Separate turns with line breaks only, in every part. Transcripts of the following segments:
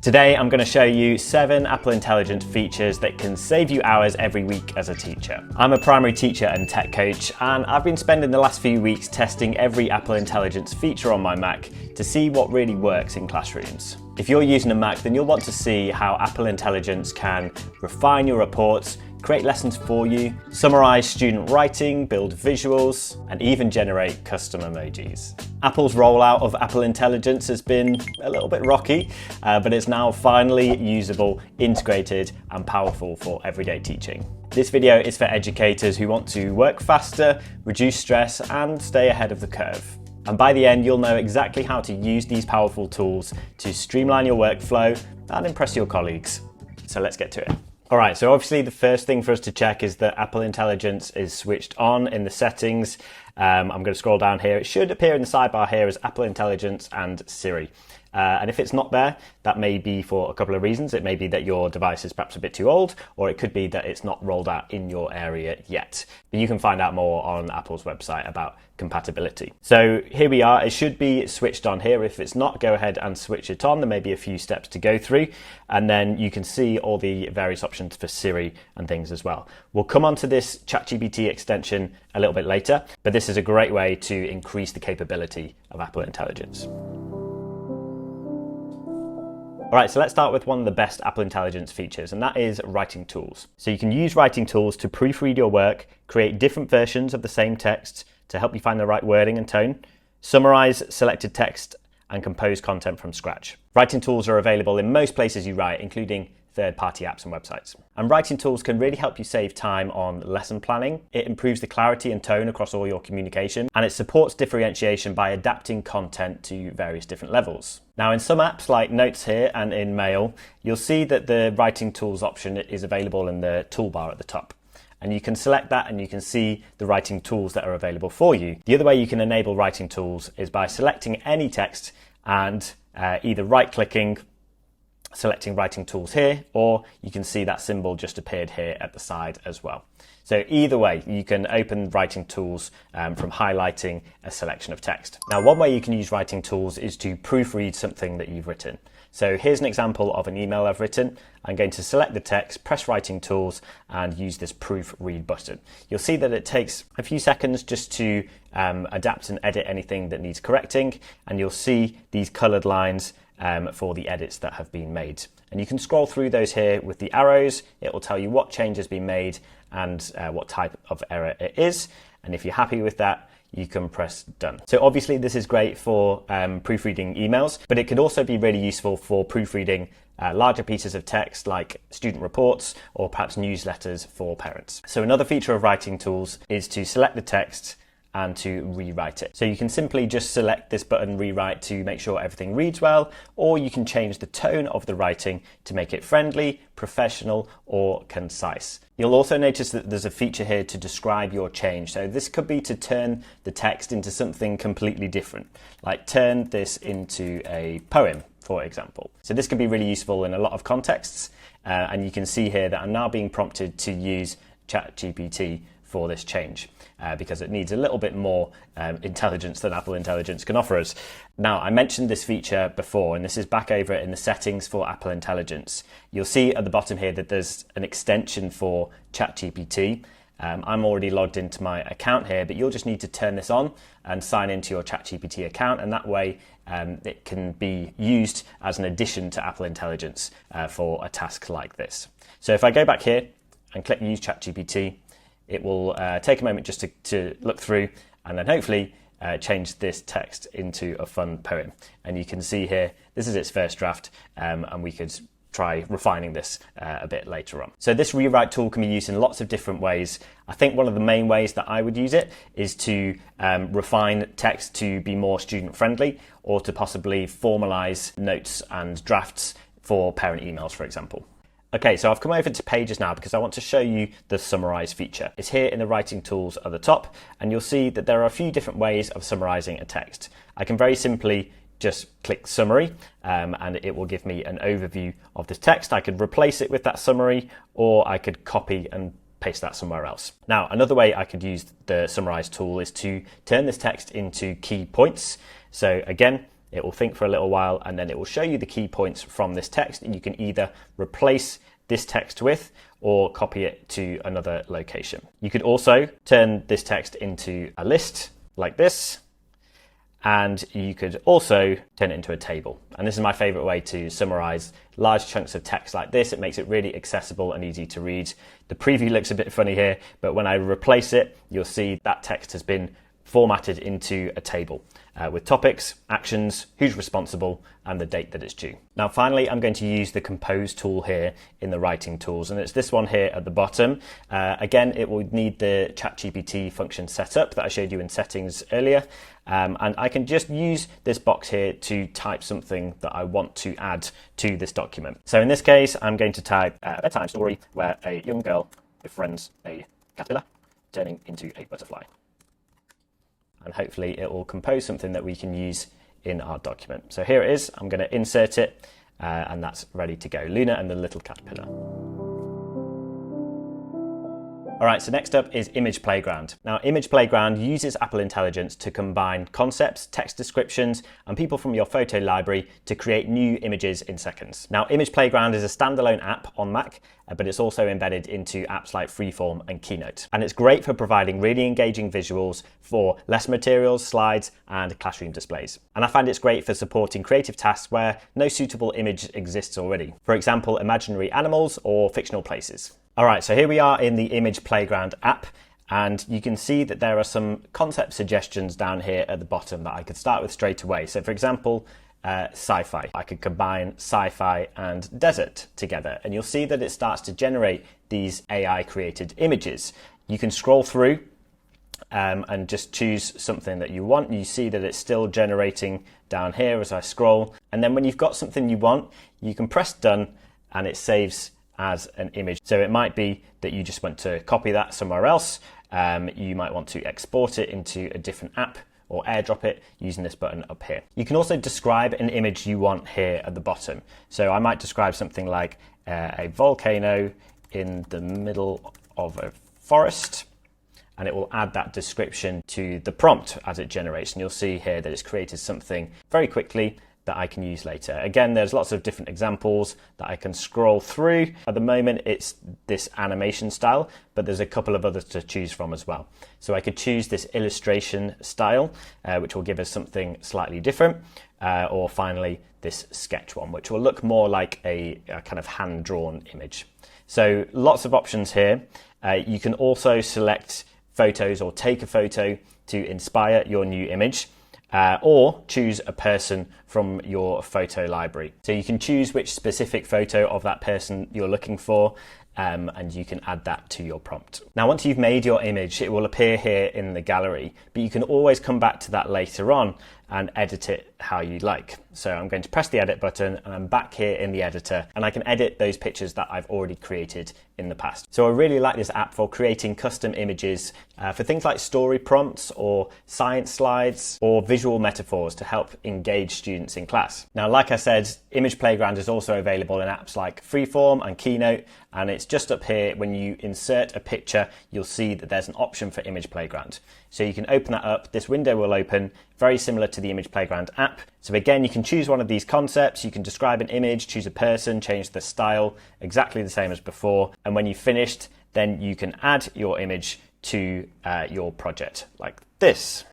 Today I'm going to show you 7 Apple Intelligence features that can save you hours every week as a teacher. I'm a primary teacher and tech coach, and I've been spending the last few weeks testing every Apple Intelligence feature on my Mac to see what really works in classrooms. If you're using a Mac, then you'll want to see how Apple Intelligence can refine your reports, create lessons for you, summarize student writing, build visuals, and even generate custom emojis. Apple's rollout of Apple Intelligence has been a little bit rocky, but it's now finally usable, integrated, and powerful for everyday teaching. This video is for educators who want to work faster, reduce stress, and stay ahead of the curve. And by the end, you'll know exactly how to use these powerful tools to streamline your workflow and impress your colleagues. So let's get to it. All right, so obviously the first thing for us to check is that Apple Intelligence is switched on in the settings. I'm going to scroll down here. It should appear in the sidebar here as Apple Intelligence and Siri. And if it's not there, that may be for a couple of reasons. It may be that your device is perhaps a bit too old, or it could be that it's not rolled out in your area yet. But you can find out more on Apple's website about compatibility. So here we are. It should be switched on here. If it's not, go ahead and switch it on. There may be a few steps to go through, and then you can see all the various options for Siri and things as well. We'll come on to this ChatGPT extension a little bit later, but this is a great way to increase the capability of Apple Intelligence. All right, so let's start with one of the best Apple Intelligence features, and that is writing tools. So you can use writing tools to proofread your work, create different versions of the same text to help you find the right wording and tone, summarize selected text, and compose content from scratch. Writing tools are available in most places you write, including third-party apps and websites. And writing tools can really help you save time on lesson planning. It improves the clarity and tone across all your communication, and it supports differentiation by adapting content to various different levels. Now, in some apps like Notes here and in Mail, you'll see that the writing tools option is available in the toolbar at the top. And you can select that and you can see the writing tools that are available for you. The other way you can enable writing tools is by selecting any text and either right-clicking, selecting writing tools here, or you can see that symbol just appeared here at the side as well. So either way, you can open writing tools from highlighting a selection of text. Now, one way you can use writing tools is to proofread something that you've written. So here's an example of an email I've written. I'm going to select the text, press writing tools, and use this proofread button. You'll see that it takes a few seconds just to adapt and edit anything that needs correcting, and you'll see these colored lines for the edits that have been made. And you can scroll through those here with the arrows. It will tell you what change has been made and what type of error it is. And if you're happy with that, you can press done. So obviously this is great for proofreading emails, but it could also be really useful for proofreading larger pieces of text like student reports or perhaps newsletters for parents. So another feature of writing tools is to select the text and to rewrite it. So you can simply just select this button, rewrite, to make sure everything reads well, or you can change the tone of the writing to make it friendly, professional, or concise. You'll also notice that there's a feature here to describe your change. So this could be to turn the text into something completely different, like turn this into a poem, for example. So this can be really useful in a lot of contexts, and you can see here that I'm now being prompted to use ChatGPT for this change because it needs a little bit more intelligence than Apple Intelligence can offer us. Now, I mentioned this feature before, and this is back over in the settings for Apple Intelligence. You'll see at the bottom here that there's an extension for ChatGPT. I'm already logged into my account here, but you'll just need to turn this on and sign into your ChatGPT account, and that way it can be used as an addition to Apple Intelligence for a task like this. So if I go back here and click Use ChatGPT, it will take a moment just to look through and then hopefully change this text into a fun poem. And you can see here, this is its first draft, and we could try refining this a bit later on. So this rewrite tool can be used in lots of different ways. I think one of the main ways that I would use it is to refine text to be more student friendly, or to possibly formalize notes and drafts for parent emails, for example. Okay, so I've come over to Pages now because I want to show you the summarize feature. It's here in the writing tools at the top, and you'll see that there are a few different ways of summarizing a text. I can very simply just click summary and it will give me an overview of the text. I could replace it with that summary, or I could copy and paste that somewhere else. Now, another way I could use the summarize tool is to turn this text into key points. So again, It will think for a little while, and then it will show you the key points from this text, and you can either replace this text with or copy it to another location. You could also turn this text into a list like this, and you could also turn it into a table. And this is my favorite way to summarize large chunks of text like this. It makes it really accessible and easy to read. The preview looks a bit funny here, but when I replace it, you'll see that text has been formatted into a table with topics, actions, who's responsible, and the date that it's due. Now, finally, I'm going to use the Compose tool here in the writing tools, and it's this one here at the bottom. Again, it will need the ChatGPT function set up that I showed you in settings earlier, and I can just use this box here to type something that I want to add to this document. So in this case, I'm going to type a bedtime story where a young girl befriends a caterpillar turning into a butterfly. And hopefully it will compose something that we can use in our document. So here it is. I'm going to insert it, and that's ready to go. Luna and the little caterpillar. All right, so next up is Image Playground. Now, Image Playground uses Apple Intelligence to combine concepts, text descriptions, and people from your photo library to create new images in seconds. Now, Image Playground is a standalone app on Mac, but it's also embedded into apps like Freeform and Keynote. And it's great for providing really engaging visuals for lesson materials, slides, and classroom displays. And I find it's great for supporting creative tasks where no suitable image exists already. For example, imaginary animals or fictional places. All right, so here we are in the Image Playground app, and you can see that there are some concept suggestions down here at the bottom that I could start with straight away. So for example, sci-fi. I could combine sci-fi and desert together, and you'll see that it starts to generate these AI created images. You can scroll through and just choose something that you want. You see that it's still generating down here as I scroll. And then when you've got something you want, you can press done and it saves as an image. So it might be that you just want to copy that somewhere else. You might want to export it into a different app or airdrop it using this button up here. You can also describe an image you want here at the bottom. So I might describe something like a volcano in the middle of a forest, and it will add that description to the prompt as it generates. And you'll see here that it's created something very quickly that I can use later. Again, there's lots of different examples that I can scroll through. At the moment, it's this animation style, but there's a couple of others to choose from as well. So I could choose this illustration style, which will give us something slightly different, or finally this sketch one, which will look more like a kind of hand-drawn image. So lots of options here. You can also select photos or take a photo to inspire your new image. Or choose a person from your photo library. So you can choose which specific photo of that person you're looking for, and you can add that to your prompt. Now, once you've made your image, it will appear here in the gallery, but you can always come back to that later on and edit it how you like. So I'm going to press the edit button and I'm back here in the editor, and I can edit those pictures that I've already created in the past. So I really like this app for creating custom images for things like story prompts or science slides or visual metaphors to help engage students in class. Now, like I said, Image Playground is also available in apps like Freeform and Keynote, and it's just up here. When you insert a picture, you'll see that there's an option for Image Playground. So you can open that up. This window will open, very similar to the Image Playground app. So again, you can choose one of these concepts. You can describe an image, choose a person, change the style, exactly the same as before. And when you've finished, then you can add your image to your project like this.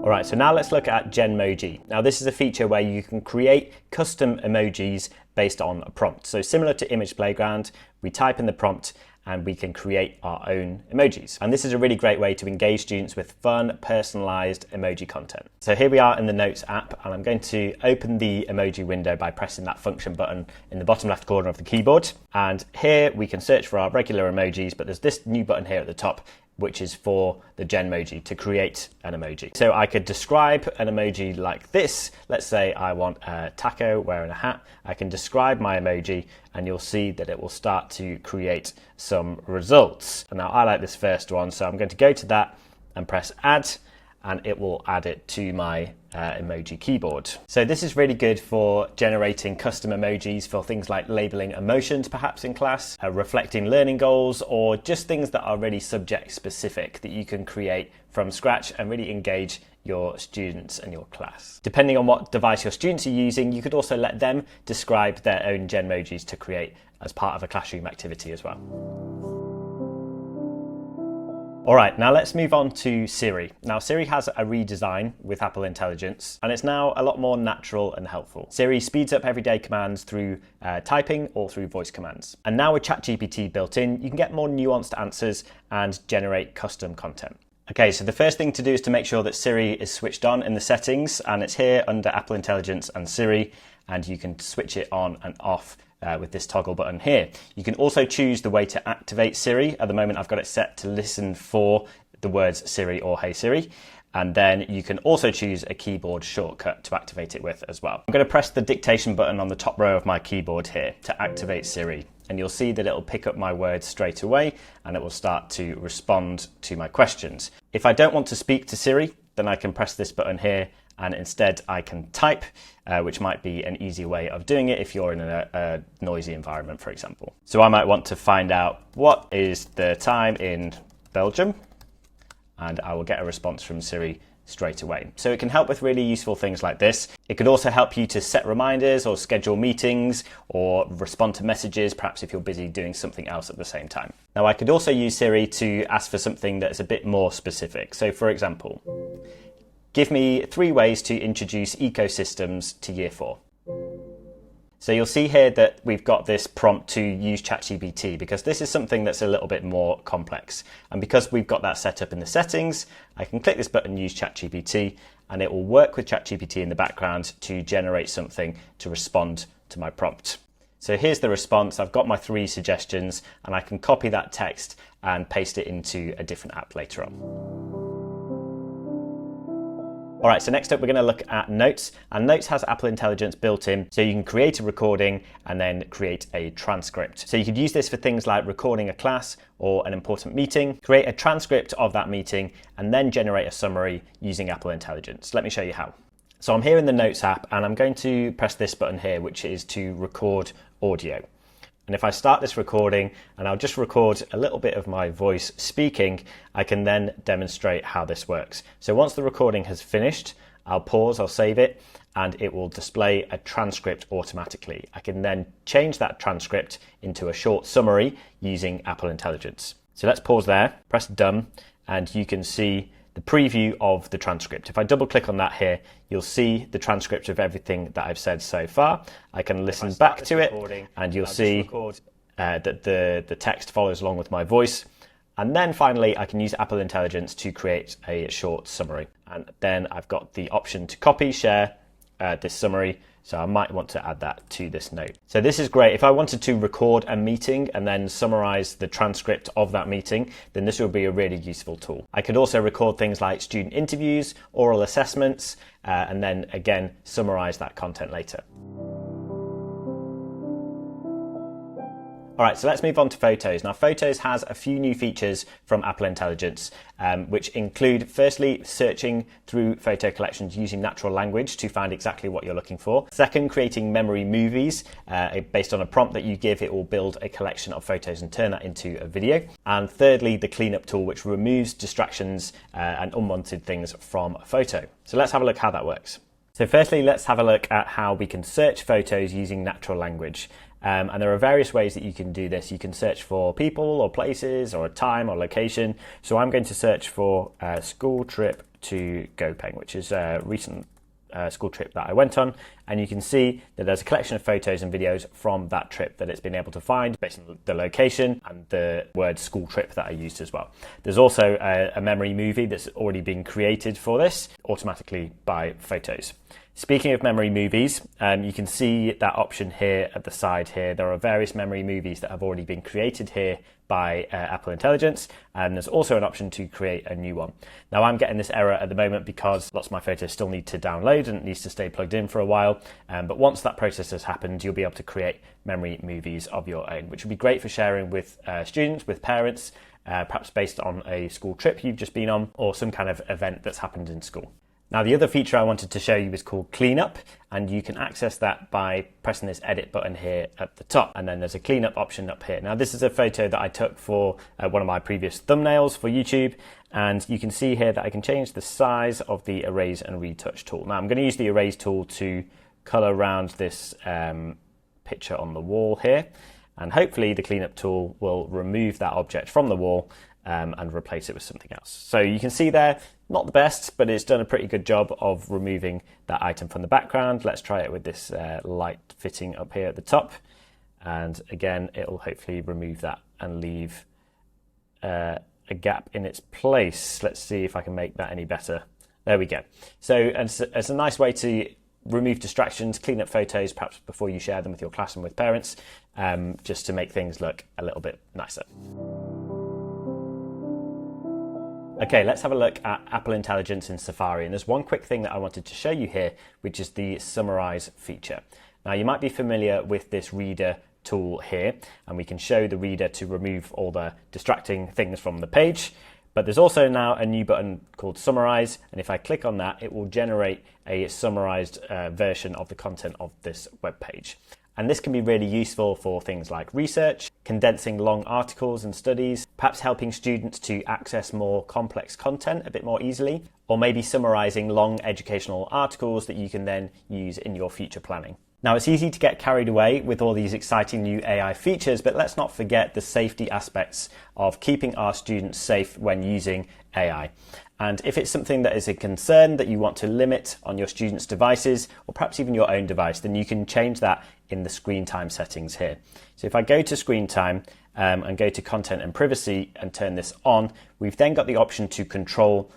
All right, so now let's look at Genmoji. Now, this is a feature where you can create custom emojis based on a prompt. So similar to Image Playground, we type in the prompt and we can create our own emojis. And this is a really great way to engage students with fun, personalized emoji content. So here we are in the Notes app, and I'm going to open the emoji window by pressing that function button in the bottom left corner of the keyboard. And here we can search for our regular emojis, but there's this new button here at the top, which is for the Genmoji, to create an emoji. So I could describe an emoji like this. Let's say I want a taco wearing a hat. I can describe my emoji and you'll see that it will start to create some results. And now I like this first one, so I'm going to go to that and press add. and it will add it to my emoji keyboard. So this is really good for generating custom emojis for things like labeling emotions perhaps in class, reflecting learning goals, or just things that are really subject specific that you can create from scratch and really engage your students and your class. Depending on what device your students are using, you could also let them describe their own Genmojis to create as part of a classroom activity as well. All right, now let's move on to Siri. Now Siri has a redesign with Apple Intelligence, and it's now a lot more natural and helpful. Siri speeds up everyday commands through typing or through voice commands. And now with ChatGPT built in, you can get more nuanced answers and generate custom content. Okay, so the first thing to do is to make sure that Siri is switched on in the settings, and it's here under Apple Intelligence and Siri, and you can switch it on and off with this toggle button here. You can also choose the way to activate Siri. At the moment, I've got it set to listen for the words Siri or Hey Siri. And then you can also choose a keyboard shortcut to activate it with as well. I'm going to press the dictation button on the top row of my keyboard here to activate Siri. And you'll see that it'll pick up my words straight away and it will start to respond to my questions. If I don't want to speak to Siri, then I can press this button here and instead I can type, which might be an easy way of doing it if you're in a noisy environment, for example. So I might want to find out what is the time in Belgium, and I will get a response from Siri straight away. So it can help with really useful things like this. It could also help you to set reminders or schedule meetings or respond to messages, perhaps if you're busy doing something else at the same time. Now I could also use Siri to ask for something that's a bit more specific. So for example, give me 3 ways to introduce ecosystems to year 4. So you'll see here that we've got this prompt to use ChatGPT because this is something that's a little bit more complex. And because we've got that set up in the settings, I can click this button, use ChatGPT, and it will work with ChatGPT in the background to generate something to respond to my prompt. So here's the response. I've got my 3 suggestions and I can copy that text and paste it into a different app later on. All right, so next up we're going to look at Notes, and Notes has Apple Intelligence built in, so you can create a recording and then create a transcript. So you could use this for things like recording a class or an important meeting, create a transcript of that meeting, and then generate a summary using Apple Intelligence. Let me show you how. So I'm here in the Notes app, and I'm going to press this button here, which is to record audio. And if I start this recording and I'll just record a little bit of my voice speaking, I can then demonstrate how this works. So once the recording has finished, I'll pause, I'll save it, and it will display a transcript automatically. I can then change that transcript into a short summary using Apple Intelligence. So let's pause there, press done, and you can see the preview of the transcript. If I double click on that here, you'll see the transcript of everything that I've said so far. I can listen back to it and you'll see that the text follows along with my voice. And then finally, I can use Apple Intelligence to create a short summary. And then I've got the option to copy, share this summary. So I might want to add that to this note. So this is great. If I wanted to record a meeting and then summarize the transcript of that meeting, then this would be a really useful tool. I could also record things like student interviews, oral assessments, and then again, summarize that content later. All right, so let's move on to Photos. Now, Photos has a few new features from Apple Intelligence, which include, firstly, searching through photo collections using natural language to find exactly what you're looking for. Second, creating memory movies. Based on a prompt that you give, it will build a collection of photos and turn that into a video. And thirdly, the cleanup tool, which removes distractions and unwanted things from a photo. So let's have a look how that works. So firstly, let's have a look at how we can search photos using natural language. And there are various ways that you can do this. You can search for people or places or a time or location. So I'm going to search for a school trip to Gopeng, which is a recent school trip that I went on. And you can see that there's a collection of photos and videos from that trip that it's been able to find based on the location and the word school trip that I used as well. There's also a memory movie that's already been created for this automatically by Photos. Speaking of memory movies, you can see that option here at the side here. There are various memory movies that have already been created here by Apple Intelligence, and there's also an option to create a new one. Now I'm getting this error at the moment because lots of my photos still need to download and it needs to stay plugged in for a while, but once that process has happened, you'll be able to create memory movies of your own, which would be great for sharing with students, with parents, perhaps based on a school trip you've just been on or some kind of event that's happened in school. Now, the other feature I wanted to show you is called Cleanup, and you can access that by pressing this edit button here at the top, and then there's a cleanup option up here. Now, this is a photo that I took for one of my previous thumbnails for YouTube, and you can see here that I can change the size of the erase and retouch tool. Now, I'm going to use the erase tool to color around this picture on the wall here, and hopefully the cleanup tool will remove that object from the wall and replace it with something else. So you can see there, not the best, but it's done a pretty good job of removing that item from the background. Let's try it with this light fitting up here at the top. And again, it'll hopefully remove that and leave a gap in its place. Let's see if I can make that any better. There we go. So it's a nice way to remove distractions, clean up photos, perhaps before you share them with your class and with parents, just to make things look a little bit nicer. Okay, let's have a look at Apple Intelligence in Safari. And there's one quick thing that I wanted to show you here, which is the summarize feature. Now, you might be familiar with this reader tool here, and we can show the reader to remove all the distracting things from the page. But there's also now a new button called Summarize, and if I click on that, it will generate a summarized version of the content of this web page. And this can be really useful for things like research, condensing long articles and studies, perhaps helping students to access more complex content a bit more easily, or maybe summarizing long educational articles that you can then use in your future planning. Now, it's easy to get carried away with all these exciting new AI features, but let's not forget the safety aspects of keeping our students safe when using AI. And if it's something that is a concern that you want to limit on your students' devices, or perhaps even your own device, then you can change that in the screen time settings here. So if I go to screen time and go to content and privacy and turn this on, we've then got the option to control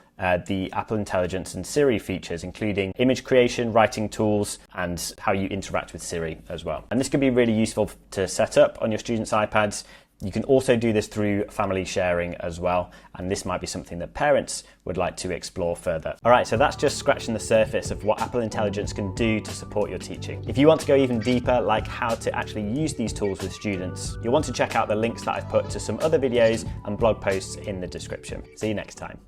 the Apple Intelligence and Siri features, including image creation, writing tools, and how you interact with Siri as well. And this can be really useful to set up on your students' iPads. You can also do this through family sharing as well, and this might be something that parents would like to explore further. All right, so that's just scratching the surface of what Apple Intelligence can do to support your teaching. If you want to go even deeper, like how to actually use these tools with students, you'll want to check out the links that I've put to some other videos and blog posts in the description. See you next time.